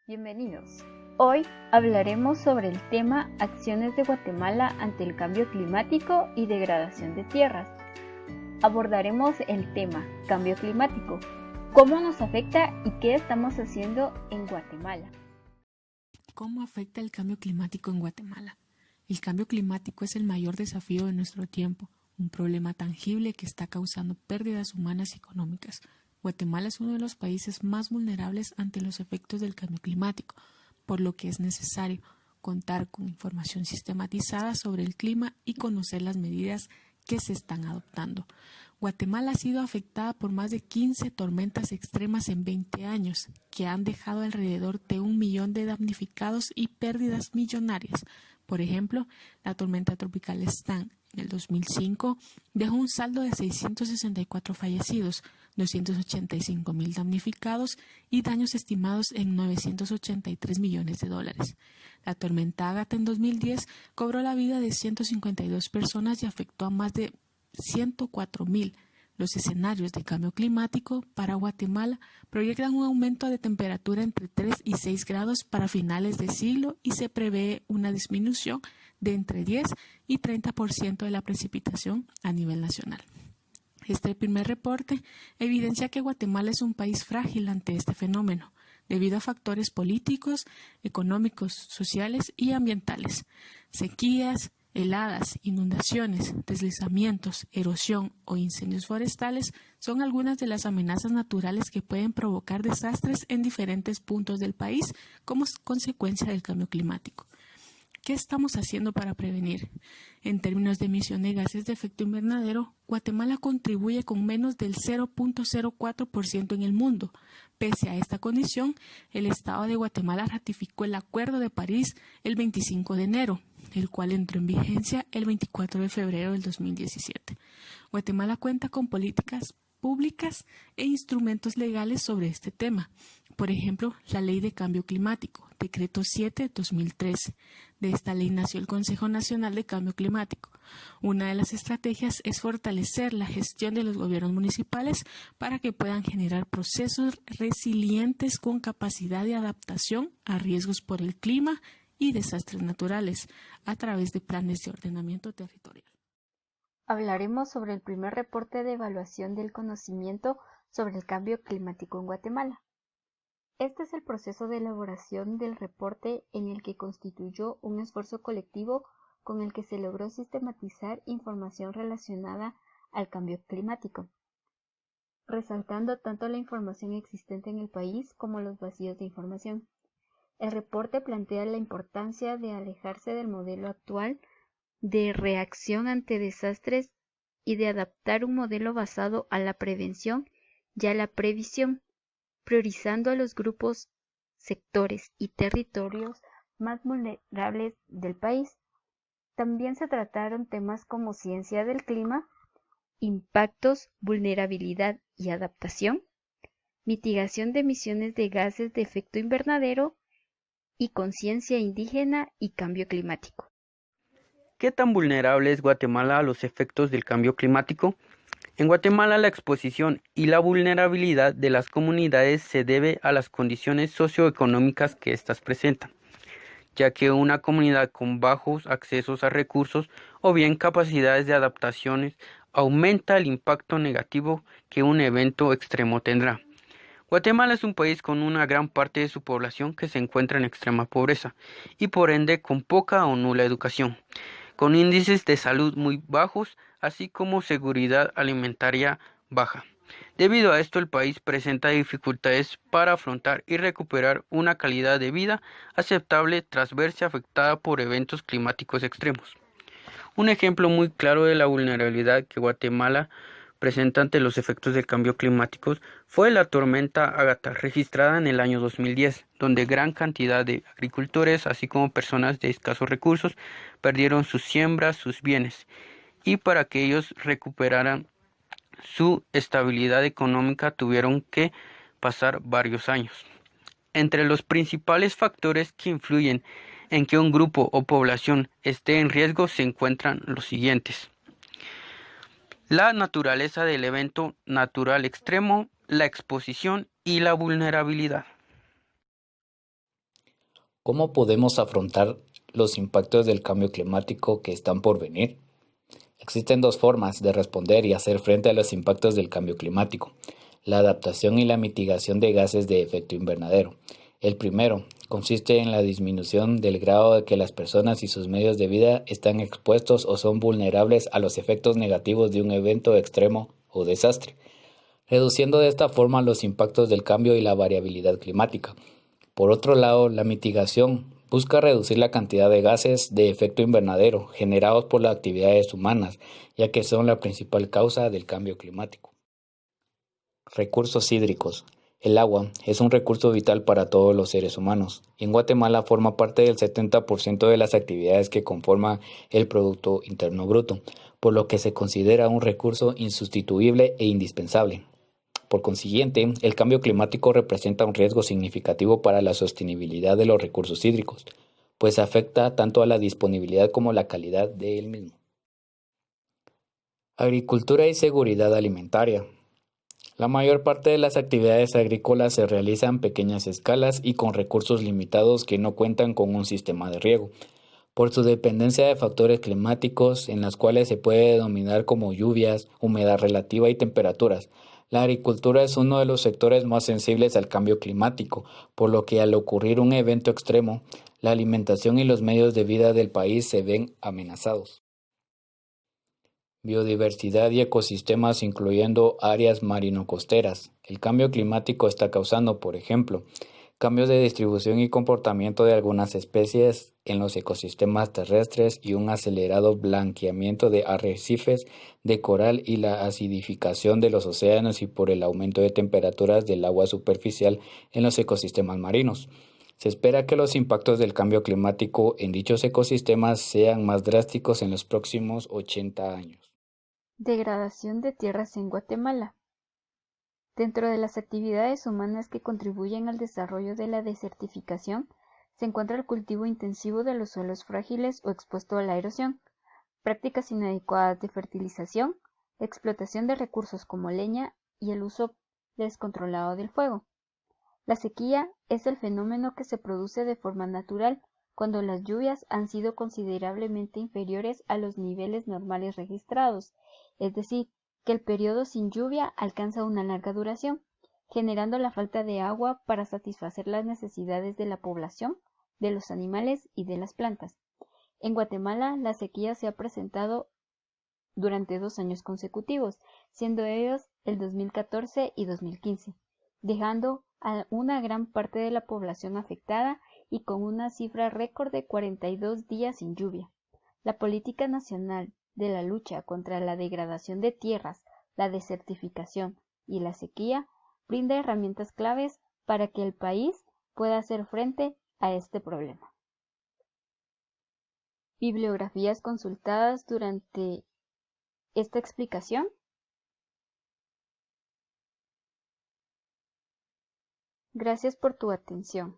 Bienvenidos. Hoy hablaremos sobre el tema Acciones de Guatemala ante el cambio climático y degradación de tierras. Abordaremos el tema cambio climático, cómo nos afecta y qué estamos haciendo en Guatemala. ¿Cómo afecta el cambio climático en Guatemala? El cambio climático es el mayor desafío de nuestro tiempo, un problema tangible que está causando pérdidas humanas y económicas. Guatemala es uno de los países más vulnerables ante los efectos del cambio climático, por lo que es necesario contar con información sistematizada sobre el clima y conocer las medidas que se están adoptando. Guatemala ha sido afectada por más de 15 tormentas extremas en 20 años, que han dejado alrededor de 1 millón de damnificados y pérdidas millonarias. Por ejemplo, la tormenta tropical Stan en el 2005 dejó un saldo de 664 fallecidos, 285,000 damnificados y daños estimados en $983 millones. La tormenta Ágata en 2010 cobró la vida de 152 personas y afectó a más de 104,000. Los escenarios de cambio climático para Guatemala proyectan un aumento de temperatura entre 3 y 6 grados para finales de siglo y se prevé una disminución de entre 10 y 30% de la precipitación a nivel nacional. Este primer reporte evidencia que Guatemala es un país frágil ante este fenómeno, debido a factores políticos, económicos, sociales y ambientales. Sequías, heladas, inundaciones, deslizamientos, erosión o incendios forestales son algunas de las amenazas naturales que pueden provocar desastres en diferentes puntos del país como consecuencia del cambio climático. ¿Qué estamos haciendo para prevenir? En términos de emisión de gases de efecto invernadero, Guatemala contribuye con menos del 0.04% en el mundo. Pese a esta condición, el Estado de Guatemala ratificó el Acuerdo de París el 25 de enero, el cual entró en vigencia el 24 de febrero del 2017. Guatemala cuenta con políticas públicas e instrumentos legales sobre este tema. Por ejemplo, la Ley de Cambio Climático, Decreto 7/2013. De esta ley nació el Consejo Nacional de Cambio Climático. Una de las estrategias es fortalecer la gestión de los gobiernos municipales para que puedan generar procesos resilientes con capacidad de adaptación a riesgos por el clima y desastres naturales a través de planes de ordenamiento territorial. Hablaremos sobre el primer reporte de evaluación del conocimiento sobre el cambio climático en Guatemala. Este es el proceso de elaboración del reporte en el que constituyó un esfuerzo colectivo con el que se logró sistematizar información relacionada al cambio climático, resaltando tanto la información existente en el país como los vacíos de información. El reporte plantea la importancia de alejarse del modelo actual de reacción ante desastres y de adaptar un modelo basado a la prevención y a la previsión, priorizando a los grupos, sectores y territorios más vulnerables del país. También se trataron temas como ciencia del clima, impactos, vulnerabilidad y adaptación, mitigación de emisiones de gases de efecto invernadero y conciencia indígena y cambio climático. ¿Qué tan vulnerable es Guatemala a los efectos del cambio climático? En Guatemala, la exposición y la vulnerabilidad de las comunidades se debe a las condiciones socioeconómicas que éstas presentan, ya que una comunidad con bajos accesos a recursos o bien capacidades de adaptaciones aumenta el impacto negativo que un evento extremo tendrá. Guatemala es un país con una gran parte de su población que se encuentra en extrema pobreza y por ende con poca o nula educación, con índices de salud muy bajos, así como seguridad alimentaria baja. Debido a esto, el país presenta dificultades para afrontar y recuperar una calidad de vida aceptable tras verse afectada por eventos climáticos extremos. Un ejemplo muy claro de la vulnerabilidad que Guatemala presenta ante los efectos del cambio climático fue la tormenta Ágata, registrada en el año 2010, donde gran cantidad de agricultores, así como personas de escasos recursos, perdieron sus siembras, sus bienes, y para que ellos recuperaran su estabilidad económica tuvieron que pasar varios años. Entre los principales factores que influyen en que un grupo o población esté en riesgo se encuentran los siguientes: la naturaleza del evento natural extremo, la exposición y la vulnerabilidad. ¿Cómo podemos afrontar los impactos del cambio climático que están por venir? Existen dos formas de responder y hacer frente a los impactos del cambio climático: la adaptación y la mitigación de gases de efecto invernadero. El primero consiste en la disminución del grado de que las personas y sus medios de vida están expuestos o son vulnerables a los efectos negativos de un evento extremo o desastre, reduciendo de esta forma los impactos del cambio y la variabilidad climática. Por otro lado, la mitigación busca reducir la cantidad de gases de efecto invernadero generados por las actividades humanas, ya que son la principal causa del cambio climático. Recursos hídricos. El agua es un recurso vital para todos los seres humanos, y en Guatemala forma parte del 70% de las actividades que conforman el Producto Interno Bruto, por lo que se considera un recurso insustituible e indispensable. Por consiguiente, el cambio climático representa un riesgo significativo para la sostenibilidad de los recursos hídricos, pues afecta tanto a la disponibilidad como la calidad del mismo. Agricultura y seguridad alimentaria. La mayor parte de las actividades agrícolas se realizan en pequeñas escalas y con recursos limitados que no cuentan con un sistema de riego, por su dependencia de factores climáticos en las cuales se puede denominar como lluvias, humedad relativa y temperaturas. La agricultura es uno de los sectores más sensibles al cambio climático, por lo que al ocurrir un evento extremo, la alimentación y los medios de vida del país se ven amenazados. Biodiversidad y ecosistemas, incluyendo áreas marino-costeras. El cambio climático está causando, por ejemplo, cambios de distribución y comportamiento de algunas especies en los ecosistemas terrestres y un acelerado blanqueamiento de arrecifes de coral y la acidificación de los océanos y por el aumento de temperaturas del agua superficial en los ecosistemas marinos. Se espera que los impactos del cambio climático en dichos ecosistemas sean más drásticos en los próximos 80 años. Degradación de tierras en Guatemala. Dentro de las actividades humanas que contribuyen al desarrollo de la desertificación, se encuentra el cultivo intensivo de los suelos frágiles o expuesto a la erosión, prácticas inadecuadas de fertilización, explotación de recursos como leña y el uso descontrolado del fuego. La sequía es el fenómeno que se produce de forma natural cuando las lluvias han sido considerablemente inferiores a los niveles normales registrados, es decir, que el periodo sin lluvia alcanza una larga duración, generando la falta de agua para satisfacer las necesidades de la población, de los animales y de las plantas. En Guatemala, la sequía se ha presentado durante 2 años consecutivos, siendo ellos el 2014 y 2015, dejando a una gran parte de la población afectada y con una cifra récord de 42 días sin lluvia. La Política Nacional de la Lucha contra la Degradación de Tierras, la Desertificación y la Sequía brinda herramientas claves para que el país pueda hacer frente a este problema. Bibliografías consultadas durante esta explicación. Gracias por tu atención.